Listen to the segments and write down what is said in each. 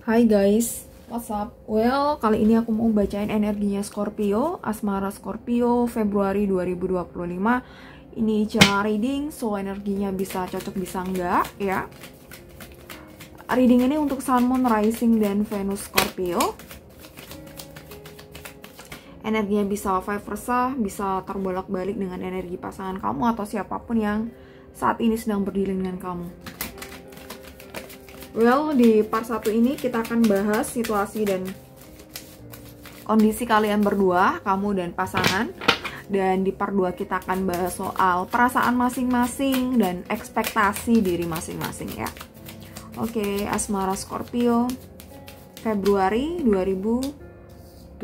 Hai guys, what's up? Well, kali ini aku mau bacain energinya Scorpio, asmara Scorpio, Februari 2025. Ini cara reading, so energinya bisa cocok bisa enggak ya. Reading ini untuk Sun, Moon, Rising, dan Venus Scorpio. Energinya bisa vice versa, bisa terbolak-balik dengan energi pasangan kamu atau siapapun yang saat ini sedang berdilin dengan kamu. Well, di part 1 ini kita akan bahas situasi dan kondisi kalian berdua, kamu dan pasangan. Dan di part 2 kita akan bahas soal perasaan masing-masing dan ekspektasi diri masing-masing ya. Oke, asmara Scorpio Februari 2025.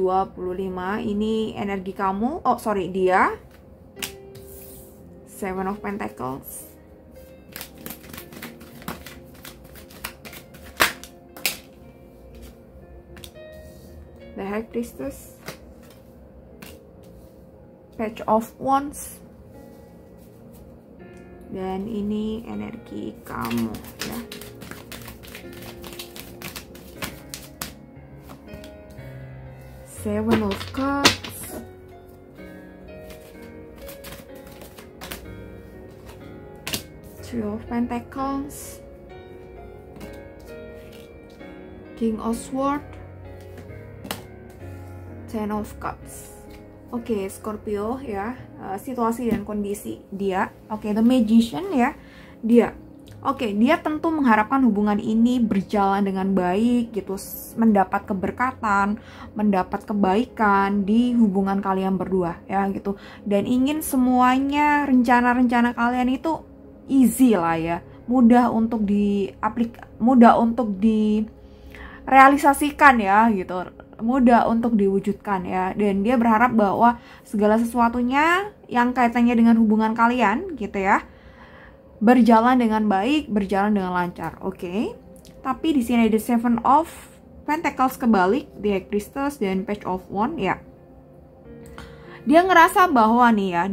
Ini energi kamu, dia. Seven of Pentacles, the High Priestess, Page of Wands, dan ini energi kamu ya. Seven of Cups, Three of Pentacles, King of Swords, Ten of Cups. Oke, Scorpio ya, situasi dan kondisi dia. Oke, The Magician ya, dia. Oke, dia tentu mengharapkan hubungan ini berjalan dengan baik gitu, mendapat keberkatan, mendapat kebaikan di hubungan kalian berdua ya gitu. Dan ingin semuanya rencana-rencana kalian itu easy lah ya, mudah untuk direalisasikan ya gitu, mudah untuk diwujudkan ya. Dan dia berharap bahwa segala sesuatunya yang kaitannya dengan hubungan kalian gitu ya, berjalan dengan baik, berjalan dengan lancar. Oke. Tapi di sini ada Seven of Pentacles kebalik, The High Priestess, dan Page of Wands ya. Dia ngerasa bahwa nih ya,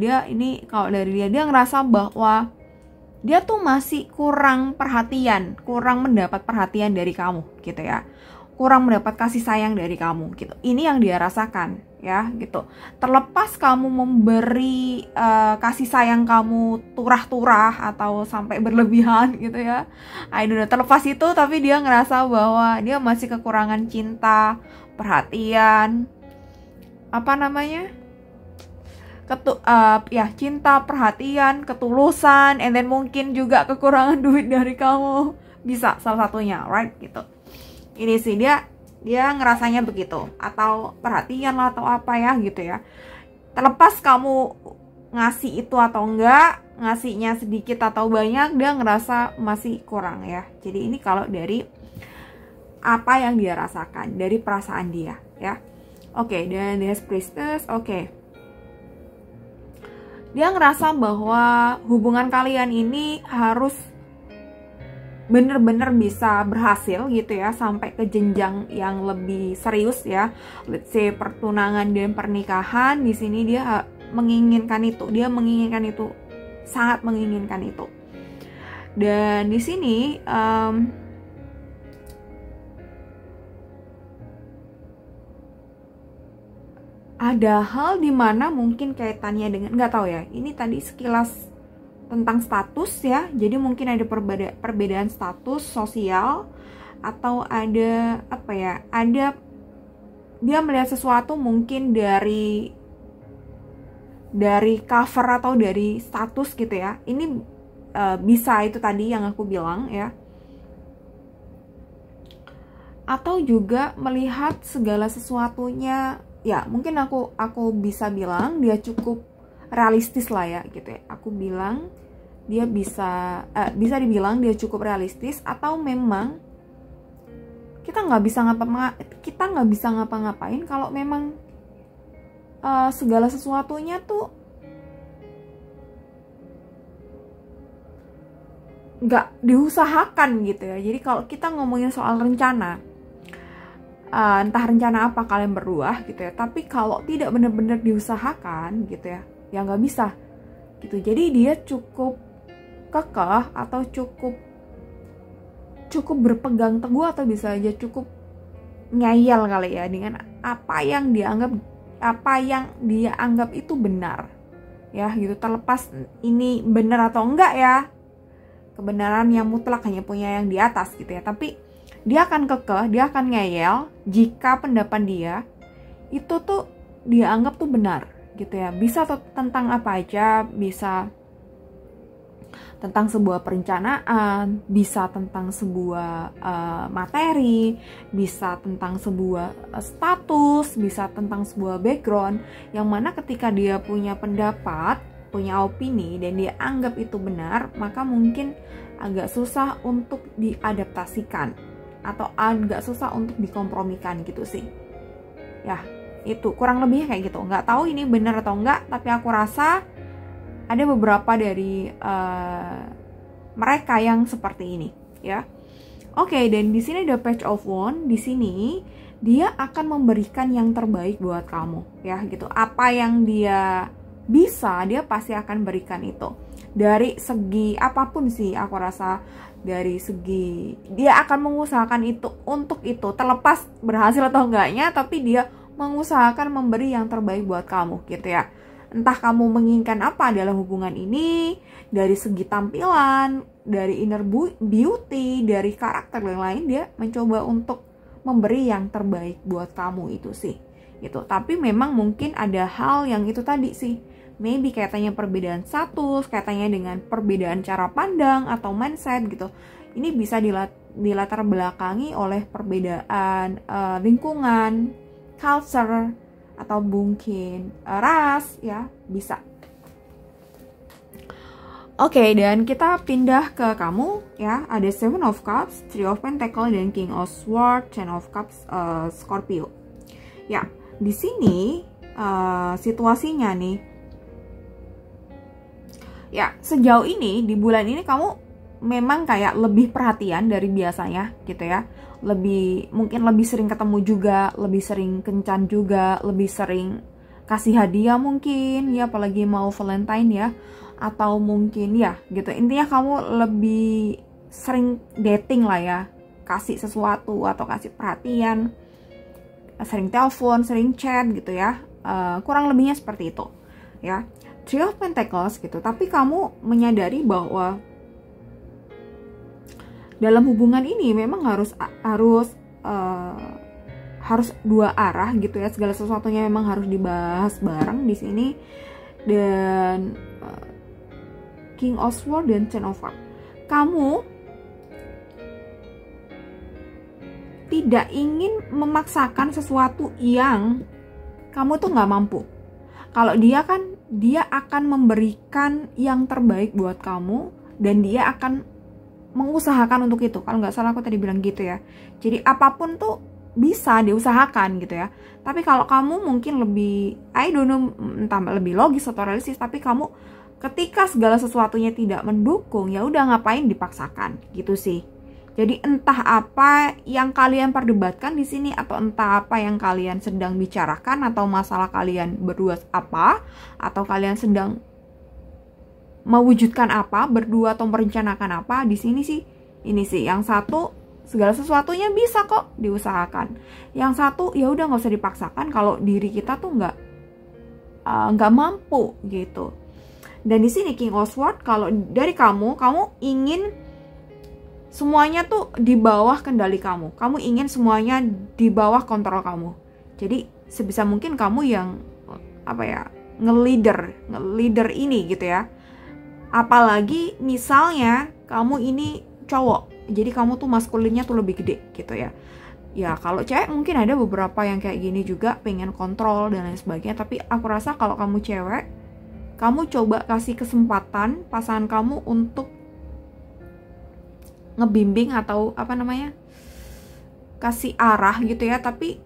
kalau dari dia ngerasa bahwa dia tuh masih kurang perhatian, kurang mendapat perhatian dari kamu gitu ya. Kurang mendapat kasih sayang dari kamu gitu. Ini yang dia rasakan ya gitu. Terlepas kamu memberi kasih sayang kamu turah-turah atau sampai berlebihan gitu ya, I don't know, terlepas itu, tapi dia ngerasa bahwa dia masih kekurangan cinta, perhatian, cinta, perhatian, ketulusan, and then mungkin juga kekurangan duit dari kamu, bisa salah satunya, right gitu. Ini sih dia ngerasanya begitu, atau perhatian lah atau apa ya gitu ya. Terlepas kamu ngasih itu atau enggak, ngasihnya sedikit atau banyak, dia ngerasa masih kurang ya. Jadi ini kalau dari apa yang dia rasakan, dari perasaan dia ya. Oke, dan The High Priestess, oke. Dia ngerasa bahwa hubungan kalian ini harus bener-bener bisa berhasil gitu ya, sampai ke jenjang yang lebih serius ya, let's say pertunangan dan pernikahan. Di sini dia menginginkan itu, sangat menginginkan itu. Dan di sini ada hal dimana mungkin kaitannya dengan, nggak tahu ya, ini tadi sekilas tentang status ya, jadi mungkin ada perbedaan status sosial, atau ada dia melihat sesuatu mungkin dari cover atau dari status gitu ya. Ini bisa itu tadi yang aku bilang ya, atau juga melihat segala sesuatunya ya. Mungkin aku bisa bilang dia cukup realistis lah ya gitu ya. Aku bilang dia bisa dibilang dia cukup realistis, atau memang kita nggak bisa ngapa-ngapain kalau memang segala sesuatunya tuh nggak diusahakan gitu ya. Jadi kalau kita ngomongin soal rencana, entah rencana apa kalian berdua gitu ya, tapi kalau tidak benar-benar diusahakan gitu ya nggak bisa gitu. Jadi dia cukup kekeh atau cukup cukup berpegang teguh atau bisa aja cukup ngeyel kali ya dengan apa yang dia anggap itu benar ya gitu, terlepas ini benar atau enggak ya, kebenaran yang mutlak hanya punya yang di atas gitu ya, tapi dia akan kekeh, dia akan ngeyel jika pendapat dia itu tuh dia anggap tuh benar gitu ya. Bisa tentang apa aja, bisa tentang sebuah perencanaan, bisa tentang sebuah materi, bisa tentang sebuah status, bisa tentang sebuah background, yang mana ketika dia punya pendapat, punya opini, dan dia anggap itu benar, maka mungkin agak susah untuk diadaptasikan atau agak susah untuk dikompromikan gitu sih. Ya, itu kurang lebihnya kayak gitu. Nggak tahu ini benar atau enggak, tapi aku rasa ada beberapa dari mereka yang seperti ini, ya. Oke, dan di sini ada Page of Wands. Di sini dia akan memberikan yang terbaik buat kamu, ya, gitu. Apa yang dia bisa, dia pasti akan berikan itu. Dari segi apapun sih, aku rasa dari segi dia akan mengusahakan itu untuk itu, terlepas berhasil atau enggaknya, tapi dia mengusahakan memberi yang terbaik buat kamu, gitu ya. Entah kamu menginginkan apa dalam hubungan ini, dari segi tampilan, dari inner beauty, dari karakter dan lain, dia mencoba untuk memberi yang terbaik buat kamu itu sih. Gitu. Tapi memang mungkin ada hal yang itu tadi sih. Maybe kaitannya perbedaan status, kaitannya dengan perbedaan cara pandang atau mindset gitu. Ini bisa dilatar belakangi oleh perbedaan lingkungan, culture, atau mungkin ras, ya, bisa. Oke, dan kita pindah ke kamu, ya. Ada Seven of Cups, Three of Pentacles, dan King of Swords, Ten of Cups, Scorpio. Ya, di sini situasinya nih. Ya, sejauh ini di bulan ini kamu memang kayak lebih perhatian dari biasanya, gitu ya. Mungkin lebih sering ketemu juga, lebih sering kencan juga, lebih sering kasih hadiah mungkin ya, apalagi mau Valentine ya, atau mungkin ya gitu. Intinya kamu lebih sering dating lah ya, kasih sesuatu atau kasih perhatian, sering telepon, sering chat gitu ya. Kurang lebihnya seperti itu ya. Three of Pentacles gitu. Tapi kamu menyadari bahwa dalam hubungan ini memang harus dua arah gitu ya. Segala sesuatunya memang harus dibahas bareng di sini. Dan King of Swords dan Ten of Cups. Kamu tidak ingin memaksakan sesuatu yang kamu tuh nggak mampu. Kalau dia akan memberikan yang terbaik buat kamu, dan dia akan mengusahakan untuk itu. Kalau nggak salah aku tadi bilang gitu ya. Jadi apapun tuh bisa diusahakan gitu ya. Tapi kalau kamu mungkin lebih, I don't know, entah lebih logis atau realistis, tapi kamu ketika segala sesuatunya tidak mendukung, ya udah ngapain dipaksakan gitu sih. Jadi entah apa yang kalian perdebatkan di sini, atau entah apa yang kalian sedang bicarakan, atau masalah kalian berdua apa, atau kalian sedang mewujudkan apa berdua atau merencanakan apa di sini sih. Ini sih yang satu segala sesuatunya bisa kok diusahakan. Yang satu ya udah nggak usah dipaksakan kalau diri kita tuh nggak mampu gitu. Dan di sini King of Swords, kalau dari kamu ingin semuanya tuh di bawah kendali kamu. Kamu ingin semuanya di bawah kontrol kamu. Jadi sebisa mungkin kamu yang nge-leader ini gitu ya. Apalagi misalnya kamu ini cowok, jadi kamu tuh maskulinnya tuh lebih gede gitu ya. Ya kalau cewek mungkin ada beberapa yang kayak gini juga, pengen kontrol dan lain sebagainya. Tapi aku rasa kalau kamu cewek, kamu coba kasih kesempatan pasangan kamu untuk ngebimbing atau kasih arah gitu ya. Tapi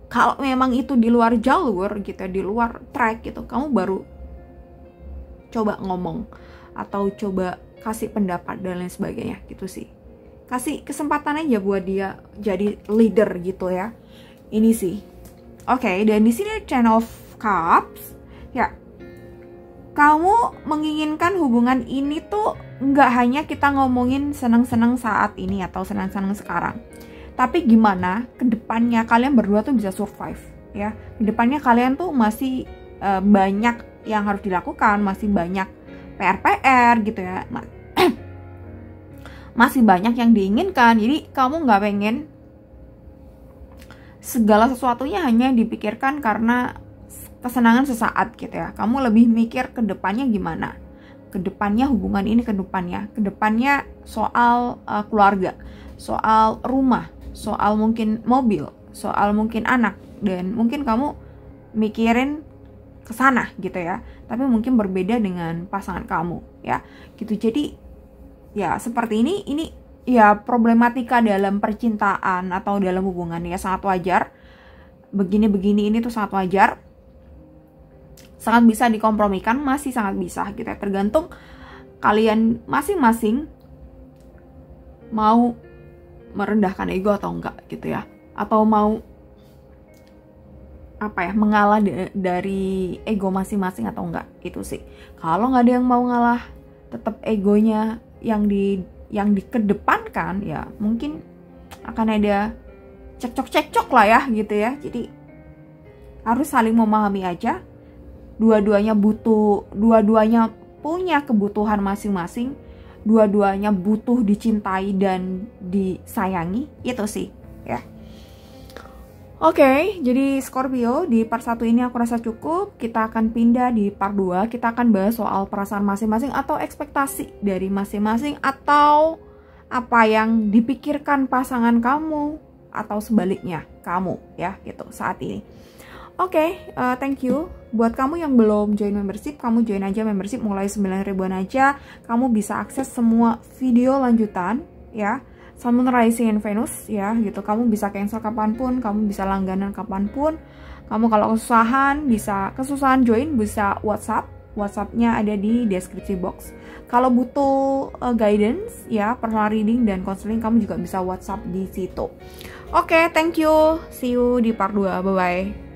kalau memang itu di luar jalur gitu, di luar track gitu, kamu baru coba ngomong atau coba kasih pendapat dan lain sebagainya gitu sih. Kasih kesempatan aja buat dia jadi leader gitu ya. Ini sih. Oke, dan di sini Ten of Cups. Ya. kamu menginginkan hubungan ini tuh nggak hanya kita ngomongin senang-senang saat ini atau senang-senang sekarang, tapi gimana kedepannya kalian berdua tuh bisa survive ya. Kedepannya kalian tuh masih banyak yang harus dilakukan, masih banyak PR gitu ya, masih banyak yang diinginkan. Jadi kamu nggak pengen segala sesuatunya hanya dipikirkan karena kesenangan sesaat gitu ya. Kamu lebih mikir ke depannya gimana, ke depannya hubungan ini, ke depannya soal keluarga, soal rumah, soal mungkin mobil, soal mungkin anak, dan mungkin kamu mikirin ke sana gitu ya. Tapi mungkin berbeda dengan pasangan kamu ya gitu. Jadi ya seperti ini ya problematika dalam percintaan atau dalam hubungan ya, sangat wajar. Begini ini tuh sangat wajar, sangat bisa dikompromikan, masih sangat bisa gitu ya. Tergantung kalian masing-masing mau merendahkan ego atau enggak gitu ya, atau mau mengalah dari ego masing-masing atau enggak. Itu sih, kalau nggak ada yang mau ngalah, tetap egonya yang dikedepankan, ya mungkin akan ada cekcok lah ya gitu ya. Jadi harus saling memahami aja. Dua-duanya punya kebutuhan masing-masing, dua-duanya butuh dicintai dan disayangi, itu sih ya. Oke, jadi Scorpio, di part 1 ini aku rasa cukup. Kita akan pindah di part 2, kita akan bahas soal perasaan masing-masing atau ekspektasi dari masing-masing, atau apa yang dipikirkan pasangan kamu atau sebaliknya kamu ya gitu saat ini. Oke, thank you. Buat kamu yang belum join membership, kamu join aja membership mulai 9 ribuan aja. Kamu bisa akses semua video lanjutan ya. Sun, Moon, Rising, and Venus ya gitu. Kamu bisa cancel kapanpun, kamu bisa langganan kapanpun. Kamu kalau kesusahan join, bisa WhatsApp-nya ada di deskripsi box. Kalau butuh guidance ya, personal reading dan counseling, kamu juga bisa WhatsApp di situ. Oke, thank you. See you di part 2. Bye-bye.